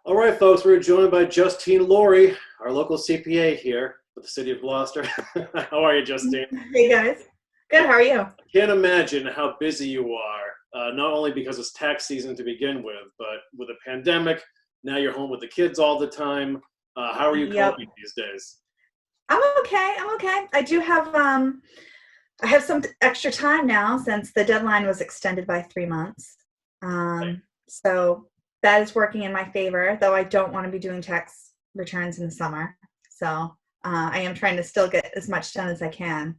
All right, folks, we're joined by Justine Laurie, our local CPA here with the city of Gloucester. How are you, Justine? Hey guys. Good, how are you? I can't imagine how busy you are, not only because it's tax season to begin with, but with a pandemic, now you're home with the kids all the time. How are you Yep. coping these days? I'm okay. I have some extra time now since the deadline was extended by 3 months. So that is working in my favor, though I don't want to be doing tax returns in the summer. So I am trying to still get as much done as I can.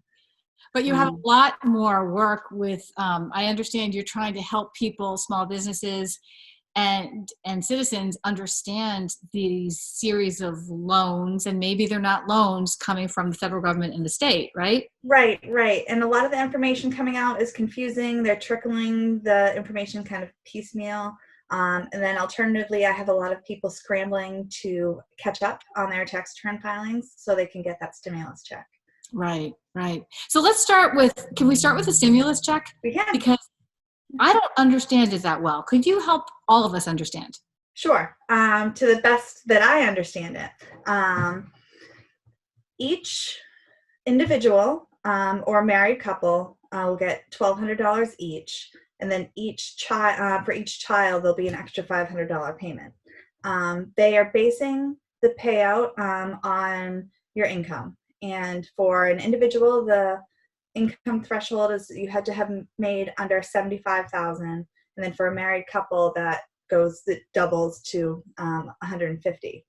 But you have a lot more work with, I understand you're trying to help people, small businesses, and citizens understand these series of loans, and maybe they're not loans coming from the federal government and the state, right? Right. And a lot of the information coming out is confusing. They're trickling the information kind of piecemeal. And then alternatively, I have a lot of people scrambling to catch up on their tax return filings so they can get that stimulus check. Right. So let's start with, can we start with the stimulus check? We can. Because I don't understand it that well. Could you help all of us understand? Sure. To the best that I understand it. Each individual or married couple will get $1,200 each. And then for each child, there'll be an extra $500 payment. They are basing the payout on your income. And for an individual, the income threshold is you had to have made under 75,000, and then for a married couple that doubles to 150.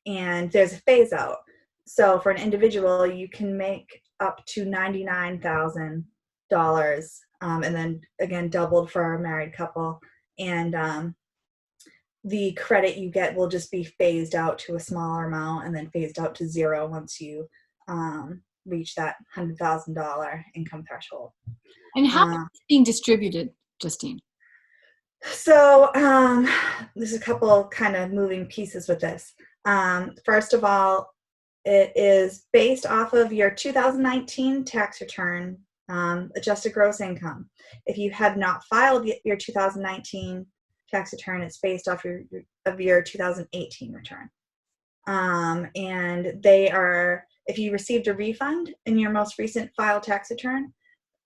And there's a phase out. So for an individual, you can make up to $99,000, and then again doubled for a married couple. And the credit you get will just be phased out to a smaller amount and then phased out to zero once you reach that $100,000 income threshold. And how is it being distributed, Justine? So there's a couple kind of moving pieces with this. First of all, it is based off of your 2019 tax return, adjusted gross income. If you have not filed your 2019 tax return, it's based off of your 2018 return. And they are, if you received a refund in your most recent filed tax return,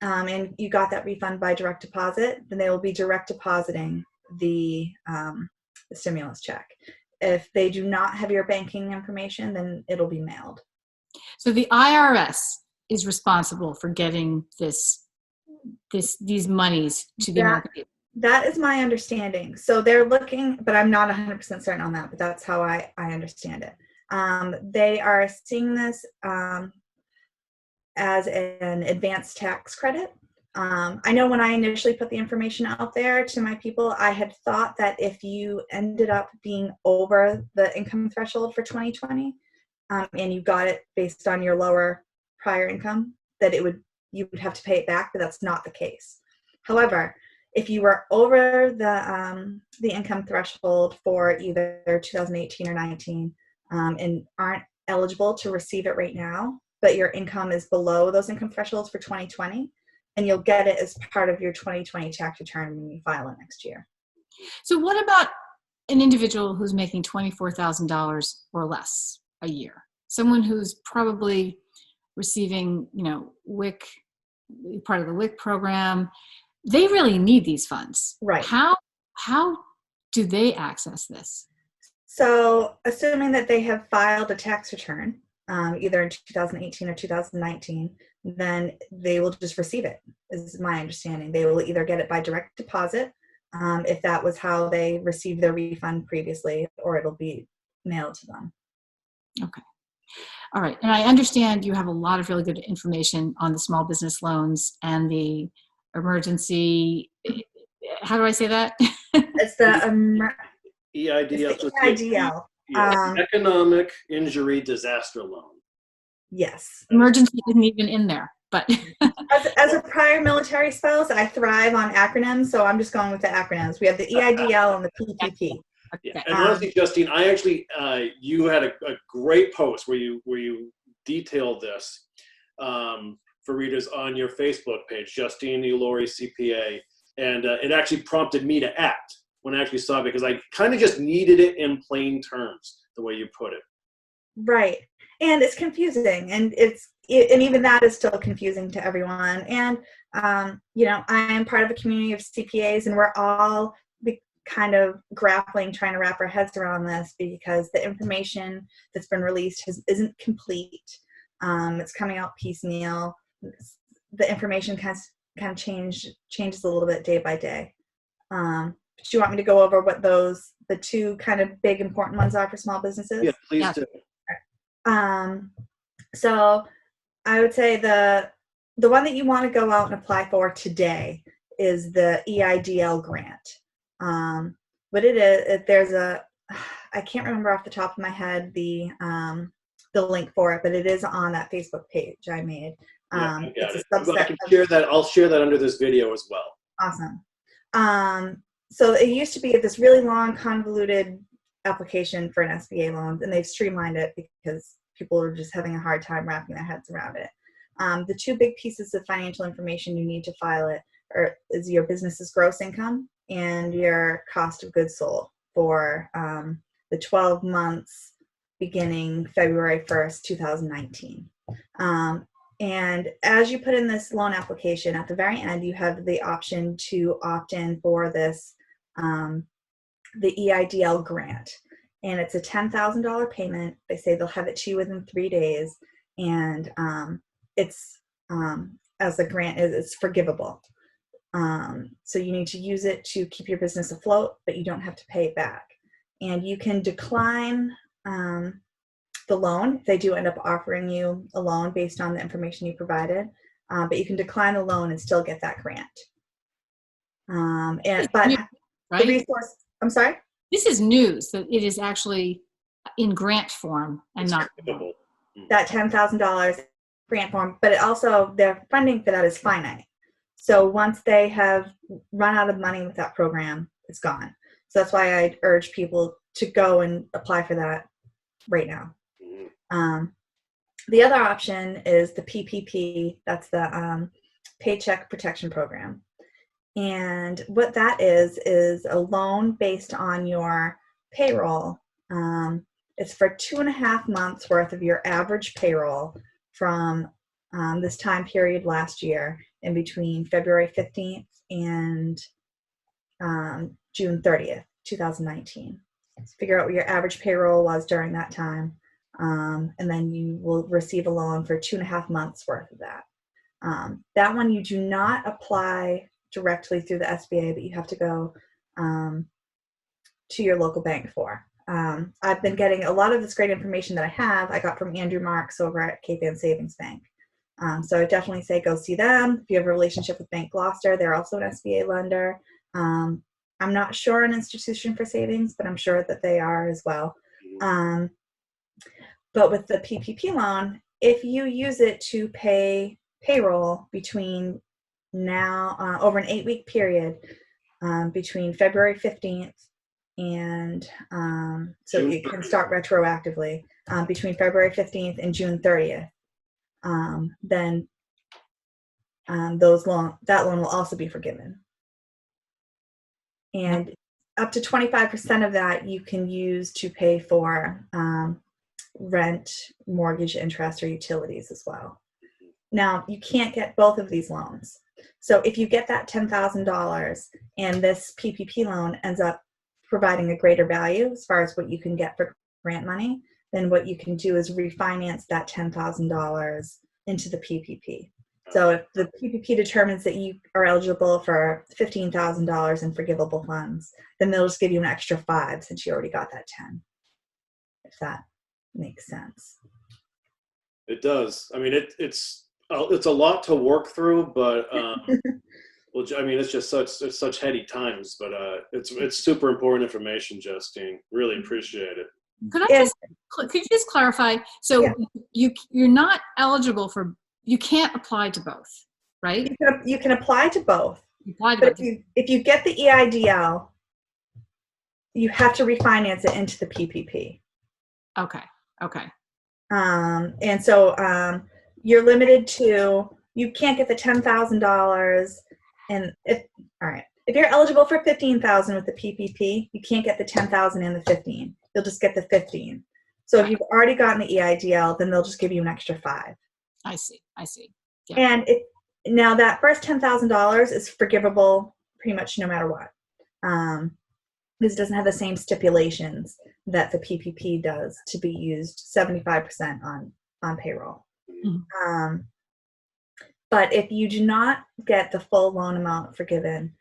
and you got that refund by direct deposit, then they will be direct depositing the stimulus check. If they do not have your banking information, then it'll be mailed. So the IRS is responsible for getting these monies to the American people. That is my understanding. So they're looking, but I'm not 100% certain on that, but that's how I understand it. They are seeing this as an advanced tax credit. I know when I initially put the information out there to my people, I had thought that if you ended up being over the income threshold for 2020, and you got it based on your lower prior income, that you would have to pay it back, but that's not the case. However, if you were over the income threshold for either 2018 or 19, and aren't eligible to receive it right now, but your income is below those income thresholds for 2020, and you'll get it as part of your 2020 tax return when you file it next year. So what about an individual who's making $24,000 or less a year? Someone who's probably receiving, WIC, part of the WIC program. They really need these funds. Right. How do they access this? So assuming that they have filed a tax return, either in 2018 or 2019, then they will just receive it, is my understanding. They will either get it by direct deposit, if that was how they received their refund previously, or it'll be mailed to them. Okay. All right. And I understand you have a lot of really good information on the small business loans and the emergency, how do I say that? It's the EIDL. It's the EIDL. Economic Injury Disaster Loan. Yes. Emergency isn't even in there, but. As a prior military spouse, I thrive on acronyms, so I'm just going with the acronyms. We have the EIDL and the PPP. Yeah. And honestly, Justine, I actually, you had a great post where you detailed this for readers on your Facebook page, Justine Laurie CPA, and it actually prompted me to act. when I actually saw it, because I kind of just needed it in plain terms, the way you put it. Right. And it's confusing, and and even that is still confusing to everyone. And, you know, I am part of a community of CPAs, and we're all kind of grappling, trying to wrap our heads around this, because the information that's been released isn't complete. It's coming out piecemeal. The information kind of changes a little bit day by day. Do you want me to go over what the two kind of big important ones are for small businesses? Yeah, please Yeah. do. So I would say the one that you want to go out and apply for today is the EIDL grant. What it is, I can't remember off the top of my head the link for it, but it is on that Facebook page I made. Yeah, I got it's it. a subset I can share that. I'll share that under this video as well. Awesome. So it used to be this really long, convoluted application for an SBA loan, and they've streamlined it because people are just having a hard time wrapping their heads around it. The two big pieces of financial information you need to file it is your business's gross income and your cost of goods sold for the 12 months beginning February 1st, 2019. And as you put in this loan application, at the very end, you have the option to opt in for this, the EIDL grant. And it's a $10,000 payment. They say they'll have it to you within 3 days. And it's, as a grant, it's forgivable. So you need to use it to keep your business afloat, but you don't have to pay it back. And you can decline the loan if they do end up offering you a loan based on the information you provided, but you can decline the loan and still get that grant. But right? the resource, I'm sorry? This is news that it is actually in grant form and It's not. forgivable. That $10,000 grant form, but it also, their funding for that is finite. So once they have run out of money with that program, it's gone. So that's why I urge people to go and apply for that right now. The other option is the PPP. That's the Paycheck Protection Program. And what that is a loan based on your payroll. It's for 2.5 months worth of your average payroll from this time period last year, in between February 15th and June 30th, 2019. So figure out what your average payroll was during that time. And then you will receive a loan for 2.5 months worth of that. That one you do not apply directly through the SBA, but you have to go to your local bank for. I've been getting a lot of this great information that I got from Andrew Marks over at Cape Ann Savings Bank. So I definitely say go see them. If you have a relationship with Bank Gloucester, they're also an SBA lender. I'm not sure an institution for savings, but I'm sure that they are as well. But with the PPP loan, if you use it to pay payroll between now, over an 8-week period, between February 15th and, so June you can 30th. start retroactively, between February 15th and June 30th, then that loan will also be forgiven. And up to 25% of that you can use to pay for rent, mortgage, interest, or utilities as well. Now, you can't get both of these loans. So if you get that $10,000 and this PPP loan ends up providing a greater value as far as what you can get for grant money, then what you can do is refinance that $10,000 into the PPP. So if the PPP determines that you are eligible for $15,000 in forgivable funds, then they'll just give you an extra $5,000 since you already got that $10,000, if that makes sense. It does. I mean, it's a lot to work through, but well, I mean, it's such heady times, but it's super important information, Justine. Really appreciate it. Could you just clarify? So Yeah. you're not eligible for, you can't apply to both, right? You can apply to both. Apply to But both. if you get the EIDL, you have to refinance it into the PPP. Okay. And so you're limited to, you can't get the $10,000, and all right. If you're eligible for 15,000 with the PPP, you can't get the 10,000 and the 15. You'll just get the 15. So if you've already gotten the EIDL, then they'll just give you an extra 5. I see. Yeah. And now that first $10,000 is forgivable pretty much no matter what. This doesn't have the same stipulations that the PPP does to be used 75% on payroll. Mm-hmm. But if you do not get the full loan amount forgiven,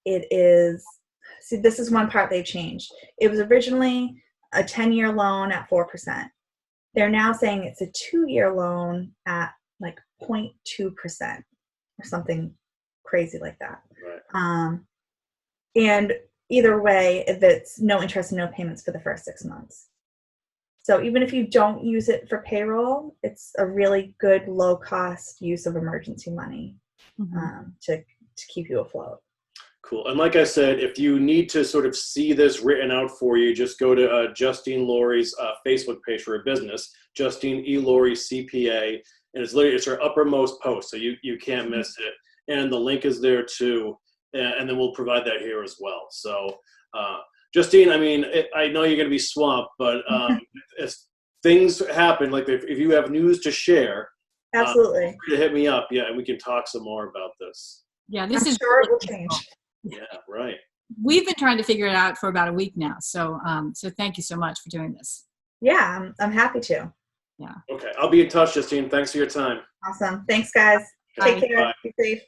it is, see, this is one part they've changed. It was originally a 10-year loan at 4%. They're now saying it's a 2-year loan at like 0.2% or something crazy like that. Right. And either way, if it's no interest and no payments for the first 6 months. So even if you don't use it for payroll, it's a really good low-cost use of emergency money to keep you afloat. Cool. And like I said, if you need to sort of see this written out for you, just go to Justine Laurie's Facebook page for her business, Justine E. Laurie CPA, and it's her uppermost post, so you can't miss it. And the link is there too, and then we'll provide that here as well. So, Justine, I mean, I know you're going to be swamped, but as things happen, like if you have news to share, absolutely, feel free to hit me up, and we can talk some more about this. Yeah, this I'm is sure it will change. Yeah, right. We've been trying to figure it out for about a week now, so so thank you so much for doing this. Yeah, I'm happy to. Yeah. Okay, I'll be in touch, Justine. Thanks for your time. Awesome. Thanks, guys. Bye. Take care. Bye. Be safe.